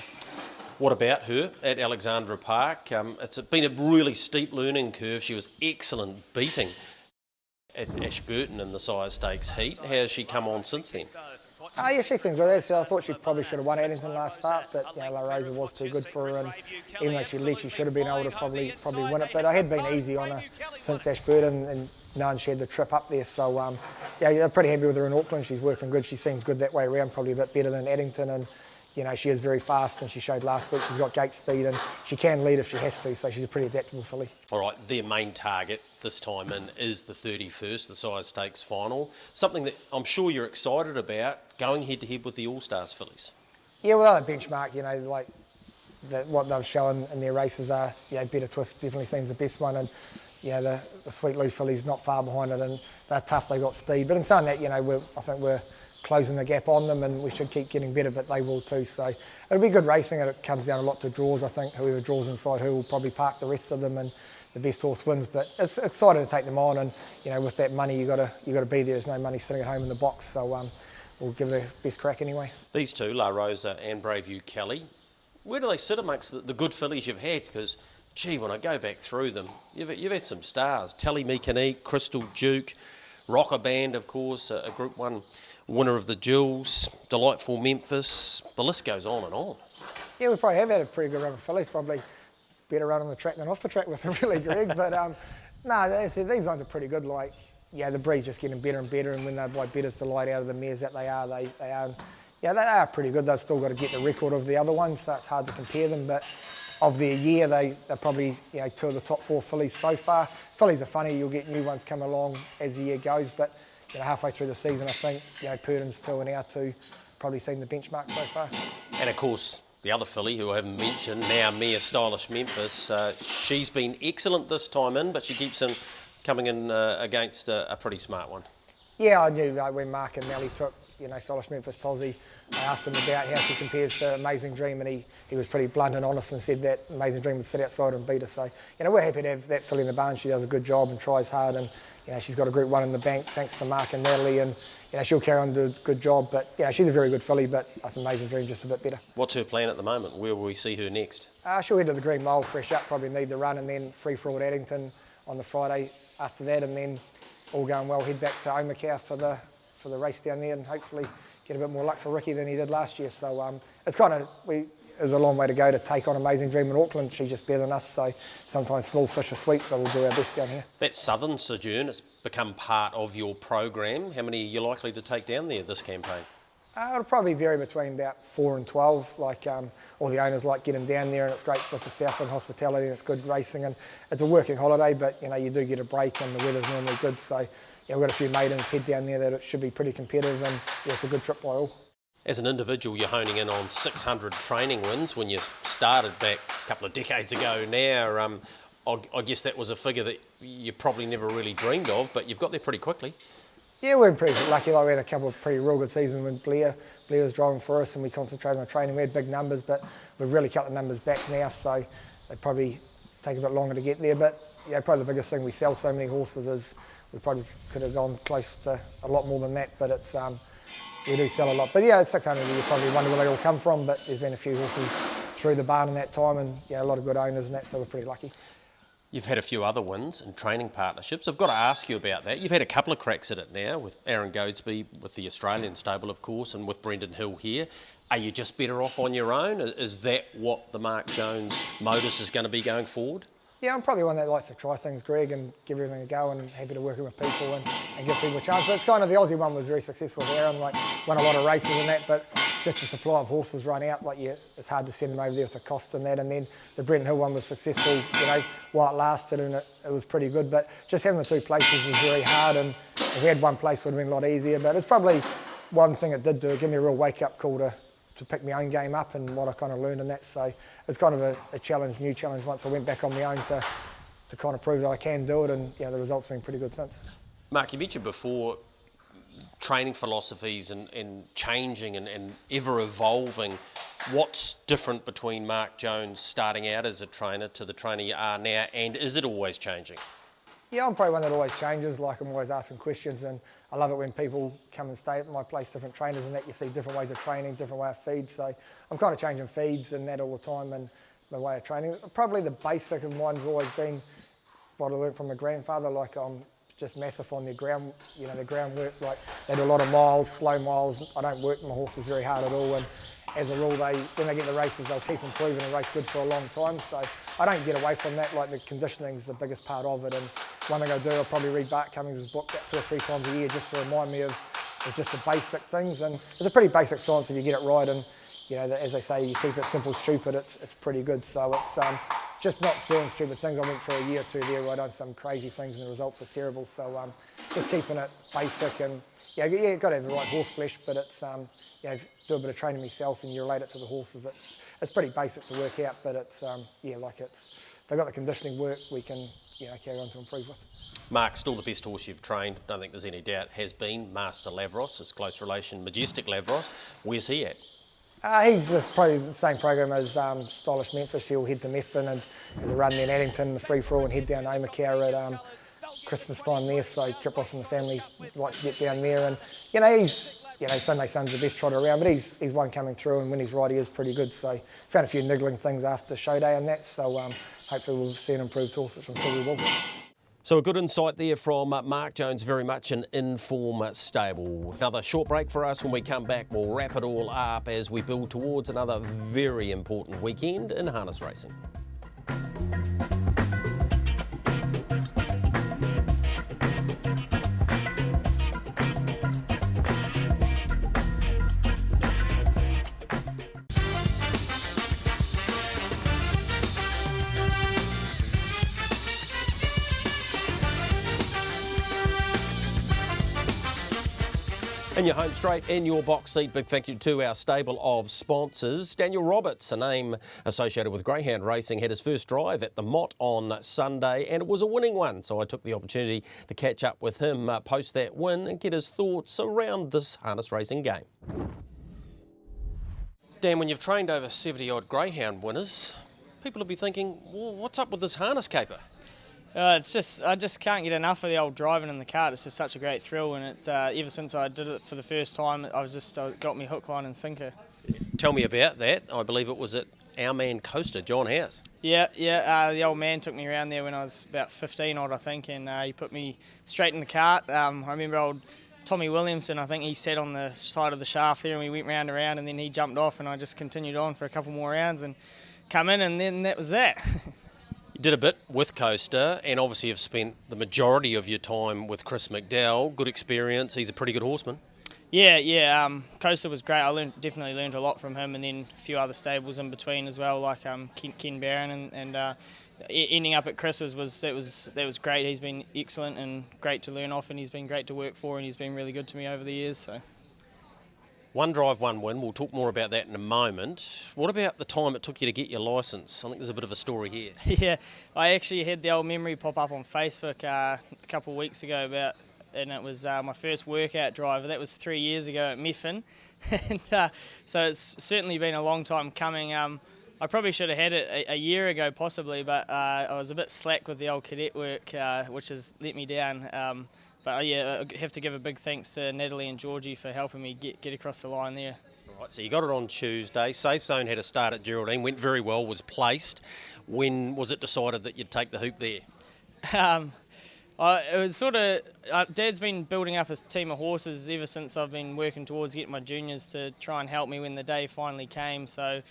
What about her at Alexandra Park? It's been a really steep learning curve. She was excellent beating at Ashburton in the sire stakes heat. How has she come on since then? Yeah, she seems good. So I thought she probably should have won Addington last start, but La Rosa was too good for her, and even though she led, she should have been able to probably win it. But I had been easy on her since Ashburton, and knowing she had the trip up there. So I'm pretty happy with her in Auckland. She's working good. She seems good that way around, probably a bit better than Addington, and she is very fast, and she showed last week she's got gate speed, and she can lead if she has to, so she's a pretty adaptable filly. All right, their main target this time in is the 31st, the Sire Stakes final. Something that I'm sure you're excited about, going head-to-head with the All-Stars fillies. Yeah, well, that benchmark, what they've shown in their races are, Better Twist definitely seems the best one, and the Sweet Lou filly's not far behind it, and they're tough, they got speed. But in saying that, I think we're closing the gap on them, and we should keep getting better, but they will too. So it'll be good racing, and it comes down a lot to draws. I think whoever draws inside who will probably park the rest of them, and the best horse wins. But it's exciting to take them on, and with that money you got to be there. There's no money sitting at home in the box, so we'll give it a best crack anyway. These two, La Rosa and Braveview Kelly, where do they sit amongst the good fillies you've had? Because when I go back through them, you've had some stars: Tally Me Canique, Crystal Duke, Rocker Band, of course, a Group 1 winner of the Jewels, Delightful Memphis. The list goes on and on. Yeah, we probably have had a pretty good run of fillies. Probably better run on the track than off the track with them, really, Greg. But these ones are pretty good. The breed's just getting better and better, and when they're betters the light out of the mares that they are, they are pretty good. They've still got to get the record of the other ones, so it's hard to compare them. But of their year, they're probably two of the top 4 fillies so far. Fillies are funny; you'll get new ones come along as the year goes, but halfway through the season, I think Purdon's 2 and our 2 probably seen the benchmark so far. And of course, the other filly who I haven't mentioned, now Mia Stylish Memphis, she's been excellent this time in, but she keeps coming in against a pretty smart one. Yeah, I knew when Mark and Melly took Stylish Memphis Tozzy, I asked him about how she compares to Amazing Dream, and he was pretty blunt and honest and said that Amazing Dream would sit outside and beat her. So we're happy to have that filly in the barn. She does a good job and tries hard, and she's got a Group 1 in the bank thanks to Mark and Natalie, and she'll carry on and do a good job. But she's a very good filly, but that's Amazing Dream just a bit better. What's her plan at the moment? Where will we see her next? She'll head to the Green Mole, fresh up, probably need the run, and then free for all at Addington on the Friday after that, and then all going well, head back to Omakau for the race down there, and hopefully get a bit more luck for Ricky than he did last year. So it's there's a long way to go to take on Amazing Dream in Auckland. She's just better than us, so sometimes small fish are sweet, so we'll do our best down here. That southern sojourn, it's become part of your program. How many are you likely to take down there this campaign? It'll probably vary between about 4 and 12. All the owners like getting down there, and it's great with the Southland hospitality, and it's good racing, and it's a working holiday, but you do get a break, and the weather's normally good. So we've got a few maidens head down there that it should be pretty competitive, and it's a good trip by all. As an individual, you're honing in on 600 training wins when you started back a couple of decades ago now. I guess that was a figure that you probably never really dreamed of, but you've got there pretty quickly. Yeah, we're pretty lucky. We had a couple of pretty real good seasons when Blair was driving for us, and we concentrated on training. We had big numbers, but we've really cut the numbers back now, so they probably take a bit longer to get there. But probably the biggest thing, we sell so many horses, is we probably could have gone close to a lot more than that, but it's we do sell a lot. But 600, you probably wonder where they all come from, but there's been a few horses through the barn in that time, and a lot of good owners and that, so we're pretty lucky. You've had a few other wins and training partnerships. I've got to ask you about that. You've had a couple of cracks at it now with Aaron Goadsby, with the Australian stable, of course, and with Brendan Hill here. Are you just better off on your own? Is that what the Mark Jones modus is going to be going forward? Yeah, I'm probably one that likes to try things, Greg, and give everything a go, and happy to work with people and give people a chance. But it's kind of, the Aussie one was very successful with Aaron, won a lot of races and that, but just the supply of horses run out, it's hard to send them over there with the cost and that. And then the Brendan Hill one was successful, while it lasted, and it was pretty good. But just having the 2 places was very hard, and if we had one place, it would have been a lot easier. But it's probably one thing it did do. It gave me a real wake-up call to pick my own game up and what I kind of learned in that. So it's kind of a challenge, new challenge once I went back on my own to kind of prove that I can do it, and the results have been pretty good since. Mark, you mentioned before training philosophies and changing and ever evolving. What's different between Mark Jones starting out as a trainer to the trainer you are now, and is it always changing? Yeah, I'm probably one that always changes. Like, I'm always asking questions, and I love it when people come and stay at my place, different trainers and that, you see different ways of training, different way of feeds. So I'm kind of changing feeds and that all the time, and my way of training. Probably the basic of mine's always been what I learned from my grandfather. Like, I'm just massive on their ground, their groundwork. Like, they do a lot of miles, slow miles. I don't work my horses very hard at all, and as a rule, when they get the races, they'll keep improving and race good for a long time. So I don't get away from that. Like, the conditioning is the biggest part of it. And one thing I do, I'll probably read Bart Cummings' book about 2 or 3 times a year just to remind me of just the basic things. And it's a pretty basic science if you get it right. And as they say, you keep it simple, stupid. It's pretty good. So it's just not doing stupid things. I went for a year or 2 there where I done some crazy things and the results were terrible. So just keeping it basic, and you've got to have the right horse flesh, but it's do a bit of training myself and you relate it to the horses. It's pretty basic to work out, but it's they've got the conditioning work we can carry on to improve with. Mark, still the best horse you've trained, don't think there's any doubt, has been Master Lavros, his close relation, Majestic Lavros. Where's he at? He's probably the same program as Stylish Memphis. He'll head to Methven and there's a run there in Addington, the free-for-all, and head down to Omakau at Christmas time there. So Kipros and the family like to get down there, and he's Sunday Sun's the best trotter around, but he's one coming through, and when he's right, he is pretty good. So found a few niggling things after show day and that. So hopefully we'll see an improved horse, which I'm sure we will. So a good insight there from Mark Jones, very much an in-form stable. Another short break for us. When we come back, we'll wrap it all up as we build towards another very important weekend in harness racing. In your home straight, in your box seat, big thank you to our stable of sponsors. Daniel Roberts, a name associated with greyhound racing, had his first drive at the Mott on Sunday, and it was a winning one. So I took the opportunity to catch up with him post that win and get his thoughts around this harness racing game. Dan, when you've trained over 70-odd greyhound winners, people will be thinking, well, what's up with this harness caper? I just can't get enough of the old driving in the cart. It's just such a great thrill, and ever since I did it for the first time, it got me hook, line and sinker. Tell me about that. I believe it was at our man Coaster, John House. Yeah. The old man took me around there when I was about 15 odd, I think, and he put me straight in the cart. I remember old Tommy Williamson, I think he sat on the side of the shaft there, and we went round and round, and then he jumped off, and I just continued on for a couple more rounds and come in, and then that was that. You did a bit with Coaster, and obviously have spent the majority of your time with Chris McDowell. Good experience. He's a pretty good horseman. Yeah. Coaster was great. I definitely learned a lot from him, and then a few other stables in between as well, like Ken Barron, and ending up at Chris's was great. He's been excellent and great to learn off, and he's been great to work for, and he's been really good to me over the years. So. One drive, one win. We'll talk more about that in a moment. What about the time it took you to get your licence? I think there's a bit of a story here. Yeah, I actually had the old memory pop up on Facebook a couple of weeks ago and it was my first workout drive. That was 3 years ago at Methven, and so it's certainly been a long time coming. I probably should have had it a year ago possibly, but I was a bit slack with the old cadet work, which has let me down. But I have to give a big thanks to Natalie and Georgie for helping me get across the line there. Right, so you got it on Tuesday. Safe Zone had a start at Geraldine, went very well, was placed. When was it decided that you'd take the hoop there? It was sort of Dad's been building up a team of horses ever since I've been working towards getting my juniors to try and help me when the day finally came. So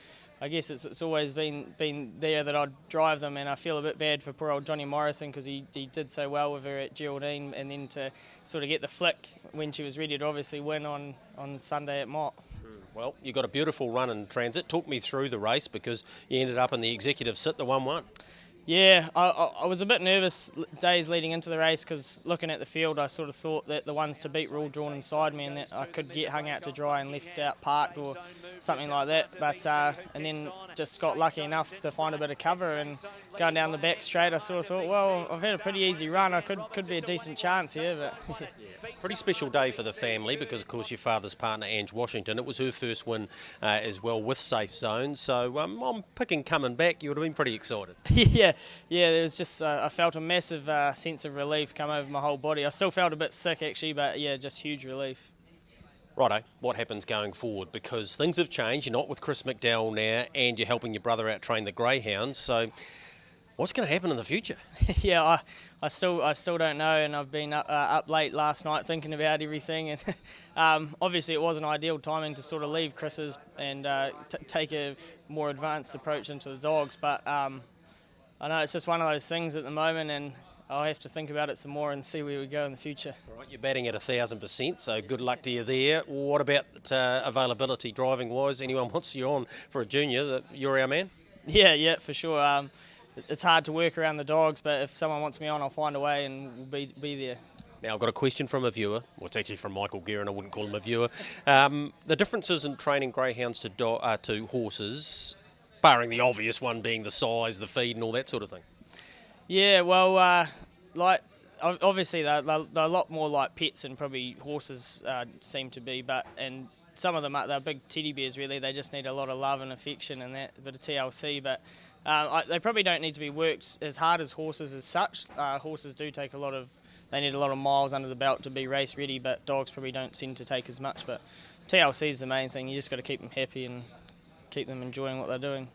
I guess it's always been there that I'd drive them, and I feel a bit bad for poor old Johnny Morrison because he did so well with her at Geraldine, and then to sort of get the flick when she was ready to obviously win on Sunday at Mott. Well, you got a beautiful run in transit. Talk me through the race because you ended up in the executive sit, the 1-1. Yeah, I was a bit nervous days leading into the race because looking at the field I sort of thought that the ones to beat were all drawn inside me and that I could get hung out to dry and left out parked or something like that. But and then just got lucky enough to find a bit of cover and going down the back straight I sort of thought, well, I've had a pretty easy run, I could be a decent chance here. But Pretty special day for the family because, of course, your father's partner, Ange Washington, it was her first win as well with Safe Zone. So I'm picking coming back. You would have been pretty excited. yeah, there was just I felt a massive sense of relief come over my whole body. I still felt a bit sick actually, but yeah, just huge relief. Righto, what happens going forward? Because things have changed. You're not with Chris McDowell now and you're helping your brother out train the greyhounds. So what's going to happen in the future? Yeah, I still don't know, and I've been up late last night thinking about everything. And obviously, it wasn't ideal timing to sort of leave Chris's and take a more advanced approach into the dogs. But I know it's just one of those things at the moment, and I'll have to think about it some more and see where we go in the future. All right, you're batting at 1,000%, so good luck to you there. What about availability driving-wise? Anyone wants you on for a junior, you're our man? Yeah, for sure. It's hard to work around the dogs, but if someone wants me on, I'll find a way and we'll be there. Now, I've got a question from a viewer. Well, it's actually from Michael Guerin. I wouldn't call him a viewer. The differences in training greyhounds to horses, barring the obvious one being the size, the feed and all that sort of thing. Yeah, well, obviously they're a lot more like pets than probably horses seem to be, and some of them they're big teddy bears really. They just need a lot of love and affection and that, a bit of TLC, but they probably don't need to be worked as hard as horses as such. Horses do take they need a lot of miles under the belt to be race ready, but dogs probably don't seem to take as much. But TLC is the main thing. You just got to keep them happy and keep them enjoying what they're doing.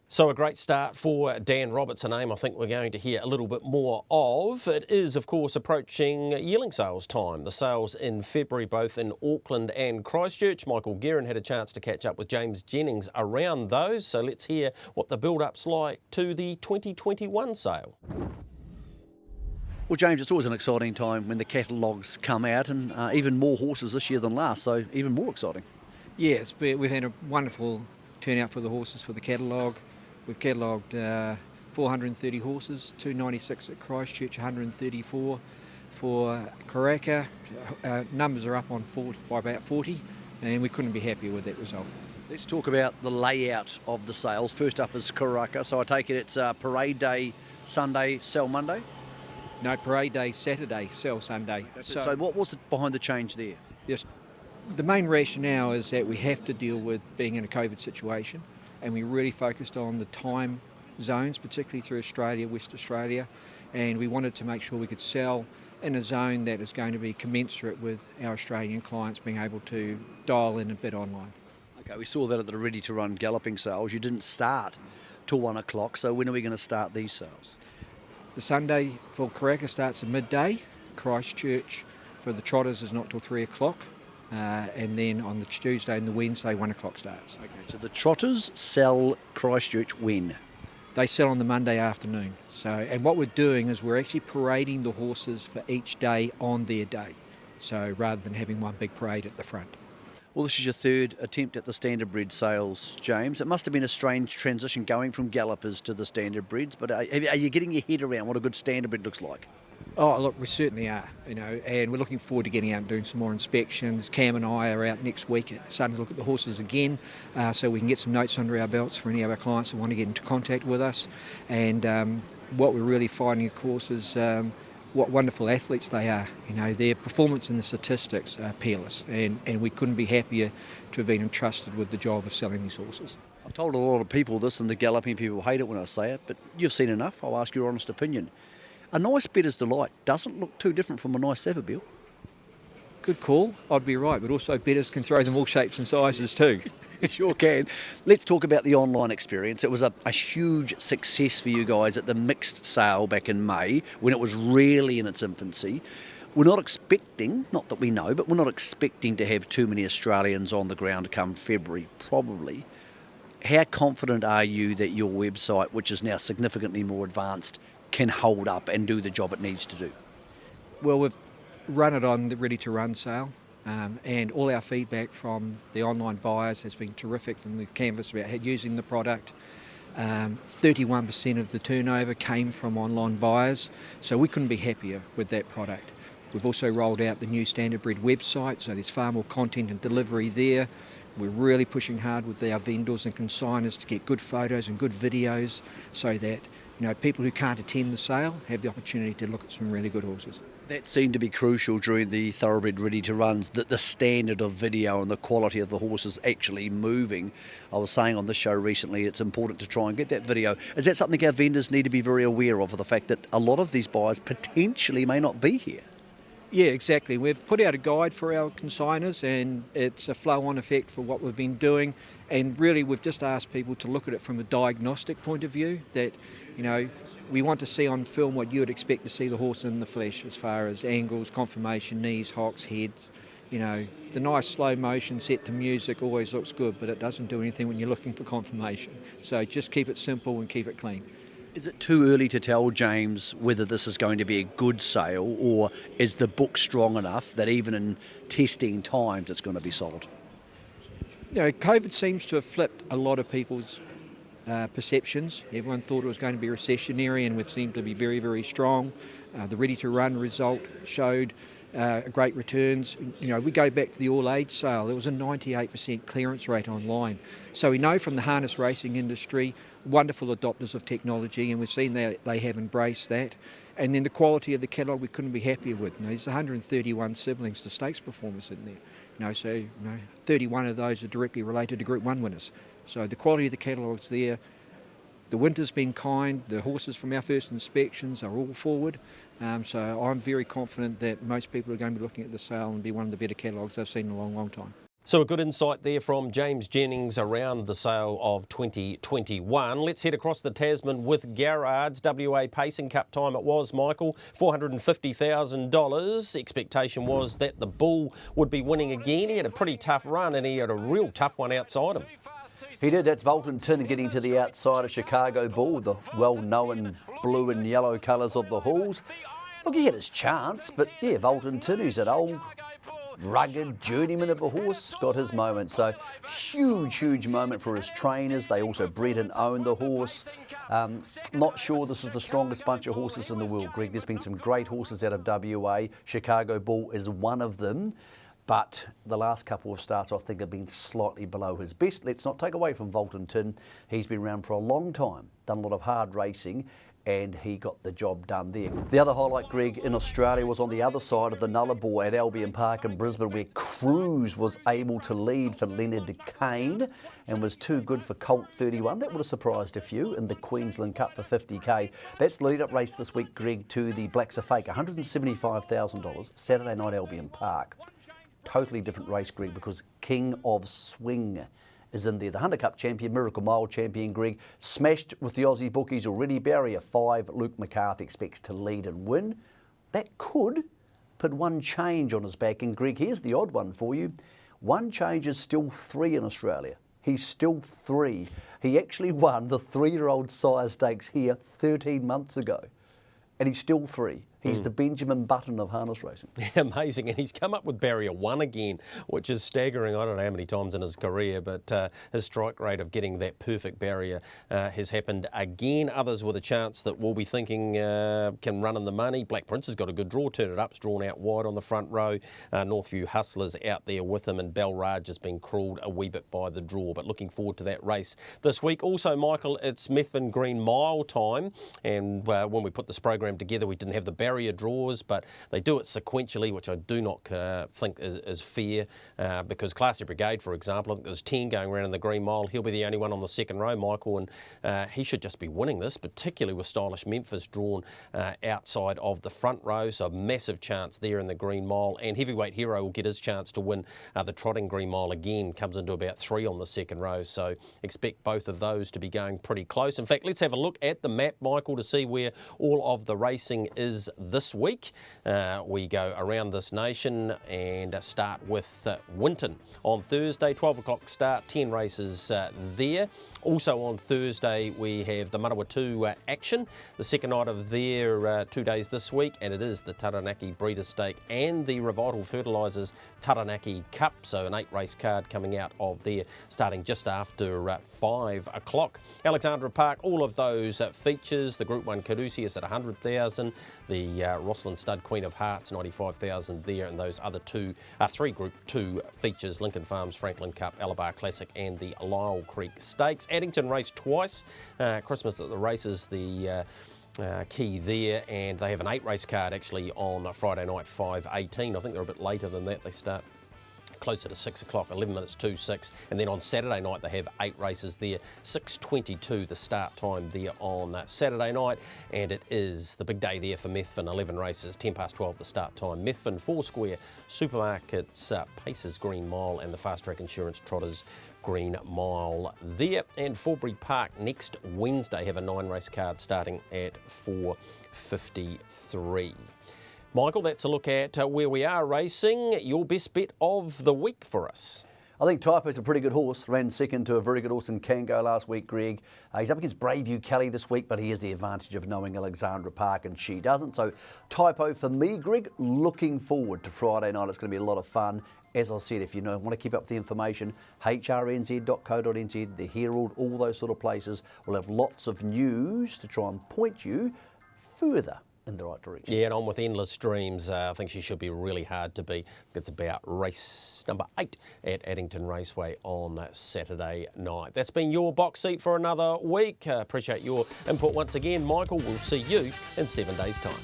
So a great start for Dan Roberts, a name I think we're going to hear a little bit more of. It is, of course, approaching yearling sales time. The sales in February, both in Auckland and Christchurch. Michael Guerin had a chance to catch up with James Jennings around those. So let's hear what the build-up's like to the 2021 sale. Well, James, it's always an exciting time when the catalogues come out, and even more horses this year than last, so even more exciting. Yeah, we've had a wonderful turnout for the horses for the catalogue. We've catalogued 430 horses, 296 at Christchurch, 134 for Karaka. Numbers are up on by about 40, and we couldn't be happier with that result. Let's talk about the layout of the sales. First up is Karaka, so I take it it's Parade Day, Sunday, sell Monday? No, Parade Day, Saturday, sell Sunday. So what was it behind the change there? Yes, the main rationale is that we have to deal with being in a COVID situation, and we really focused on the time zones, particularly through Australia, West Australia, and we wanted to make sure we could sell in a zone that is going to be commensurate with our Australian clients being able to dial in and bid online. Okay, we saw that at the Ready to Run galloping sales. You didn't start till 1 o'clock, so when are we going to start these sales? The Sunday for Karaka starts at midday. Christchurch for the trotters is not till 3 o'clock. And then on the Tuesday and the Wednesday, 1 o'clock starts. Okay, so the trotters sell Christchurch when? They sell on the Monday afternoon. And what we're doing is we're actually parading the horses for each day on their day. So rather than having one big parade at the front. Well, this is your third attempt at the standardbred sales, James. It must have been a strange transition going from gallopers to the standardbreds, but are you getting your head around what a good standardbred looks like? Oh, look, we certainly are, and we're looking forward to getting out and doing some more inspections. Cam and I are out next week starting to look at the horses again, so we can get some notes under our belts for any of our clients that want to get into contact with us. And what we're really finding, of course, is what wonderful athletes they are. Their performance in the statistics are peerless, and we couldn't be happier to have been entrusted with the job of selling these horses. I've told a lot of people this, and the galloping people hate it when I say it, but you've seen enough. I'll ask your honest opinion. A nice Bettor's Delight doesn't look too different from a nice Savabeel. Good call, I'd be right, but also Bettors can throw them all shapes and sizes too. Sure can. Let's talk about the online experience. It was a huge success for you guys at the mixed sale back in May when it was really in its infancy. We're not expecting, not that we know, but we're not expecting to have too many Australians on the ground come February, probably. How confident are you that your website, which is now significantly more advanced, can hold up and do the job it needs to do? Well, we've run it on the Ready to Run sale, and all our feedback from the online buyers has been terrific. From the canvas about using the product, 31% of the turnover came from online buyers, so we couldn't be happier with that product. We've also rolled out the new Standardbred website, so there's far more content and delivery there. We're really pushing hard with our vendors and consigners to get good photos and good videos so that people who can't attend the sale have the opportunity to look at some really good horses. That seemed to be crucial during the thoroughbred ready-to-runs, that the standard of video and the quality of the horses actually moving. I was saying on this show recently it's important to try and get that video. Is that something our vendors need to be very aware of the fact that a lot of these buyers potentially may not be here? Yeah, exactly. We've put out a guide for our consigners and it's a flow-on effect for what we've been doing, and really we've just asked people to look at it from a diagnostic point of view, that we want to see on film what you would expect to see the horse in the flesh as far as angles, conformation, knees, hocks, heads. The nice slow motion set to music always looks good, but it doesn't do anything when you're looking for conformation. So just keep it simple and keep it clean. Is it too early to tell, James, whether this is going to be a good sale, or is the book strong enough that even in testing times it's going to be sold? COVID seems to have flipped a lot of people's perceptions. Everyone thought it was going to be recessionary, and we've seemed to be very, very strong. The ready-to-run result showed great returns. We go back to the all-age sale. There was a 98% clearance rate online. So we know from the harness racing industry, wonderful adopters of technology, and we've seen that they have embraced that. And then the quality of the catalogue we couldn't be happier with. There's 131 siblings to stakes performance in there. 31 of those are directly related to Group 1 winners. So the quality of the catalogue's there. The winter's been kind. The horses from our first inspections are all forward. So I'm very confident that most people are going to be looking at the sale and be one of the better catalogues they've seen in a long, long time. So a good insight there from James Jennings around the sale of 2021. Let's head across the Tasman with Garrard's WA Pacing Cup time. It was, Michael, $450,000. Expectation was that the Bull would be winning again. He had a pretty tough run and he had a real tough one outside him. He did. That's Volton Tin getting to the outside of Chicago Bull, the well-known blue and yellow colours of the Halls. Look, he had his chance, but yeah, Volton Tin, who's an old, rugged journeyman of a horse, got his moment. So huge, huge moment for his trainers. They also bred and owned the horse. Not sure this is the strongest bunch of horses in the world, Greg. There's been some great horses out of WA. Chicago Bull is one of them. But the last couple of starts, I think, have been slightly below his best. Let's not take away from Volton Tin. He's been around for a long time, done a lot of hard racing, and he got the job done there. The other highlight, Greg, in Australia was on the other side of the Nullarbor at Albion Park in Brisbane, where Cruz was able to lead for Leonard Kane and was too good for Colt 31. That would have surprised a few in the Queensland Cup for 50k. That's the lead-up race this week, Greg, to the Blacks of Fake, $175,000, Saturday night, Albion Park. Totally different race, Greg, because King of Swing is in there. The Hunter Cup champion, Miracle Mile champion, Greg, smashed with the Aussie bookies already. Barrier 5, Luke McCarthy expects to lead and win. That could put one change on his back. And Greg, here's the odd one for you. One change is still 3 in Australia. He's still 3. He actually won the 3-year-old sire stakes here 13 months ago. And he's still 3. He's the Benjamin Button of harness racing. Amazing, and he's come up with barrier 1 again, which is staggering. I don't know how many times in his career, but his strike rate of getting that perfect barrier has happened again. Others with a chance that we'll be thinking can run in the money. Black Prince has got a good draw, Turn It Up's drawn out wide on the front row. Northview Hustlers out there with him, and Belraj has been crawled a wee bit by the draw, but looking forward to that race this week. Also, Michael, it's Methven Green Mile time, and when we put this program together, we didn't have the barrier draws, but they do it sequentially, which I do not think is fair, because Classy Brigade, for example, I think there's 10 going around in the Green Mile. He'll be the only one on the second row, Michael, and he should just be winning this, particularly with Stylish Memphis drawn outside of the front row, so a massive chance there in the Green Mile. And Heavyweight Hero will get his chance to win the Trotting Green Mile again, comes into about 3 on the second row, so expect both of those to be going pretty close. In fact, let's have a look at the map, Michael, to see where all of the racing is this week. We go around this nation and start with Winton. On Thursday, 12 o'clock start, 10 races there. Also on Thursday, we have the Manawatu action, the second night of their 2 days this week, and it is the Taranaki Breeders' Stake and the Revital Fertilisers Taranaki Cup. So an 8-race card coming out of there, starting just after 5 o'clock. Alexandra Park, all of those features. The Group 1 Caduceus at 100,000, the Rosslyn Stud Queen of Hearts 95,000 there, and those other three Group 2 features: Lincoln Farms Franklin Cup, Alabar Classic, and the Lyle Creek Stakes. Addington race twice. Christmas at the races, the key there, and they have an 8-race card actually on Friday night, 5:18. I think they're a bit later than that. They start closer to 6 o'clock, 11 minutes to 6. And then on Saturday night, they have 8 races there, 6:22 the start time there on Saturday night. And it is the big day there for Methven, 11 races, 10 past 12 the start time. Methven, Foursquare, Supermarkets, Pacers Green Mile, and the Fast Track Insurance Trotters Green Mile there. And Forbury Park next Wednesday have a 9-race card starting at 4:53. Michael, that's a look at where we are racing. Your best bet of the week for us. I think Typo's a pretty good horse. Ran second to a very good horse in Kango last week, Greg. He's up against Braveview Kelly this week, but he has the advantage of knowing Alexandra Park and she doesn't. So Typo for me, Greg. Looking forward to Friday night. It's going to be a lot of fun. As I said, if you want to keep up with the information, hrnz.co.nz, the Herald, all those sort of places will have lots of news to try and point you further in the right direction. Yeah, and on with Endless Dreams. I think she should be really hard to beat. It's about race number 8 at Addington Raceway on Saturday night. That's been your box seat for another week. Appreciate your input once again, Michael. We'll see you in 7 days' time.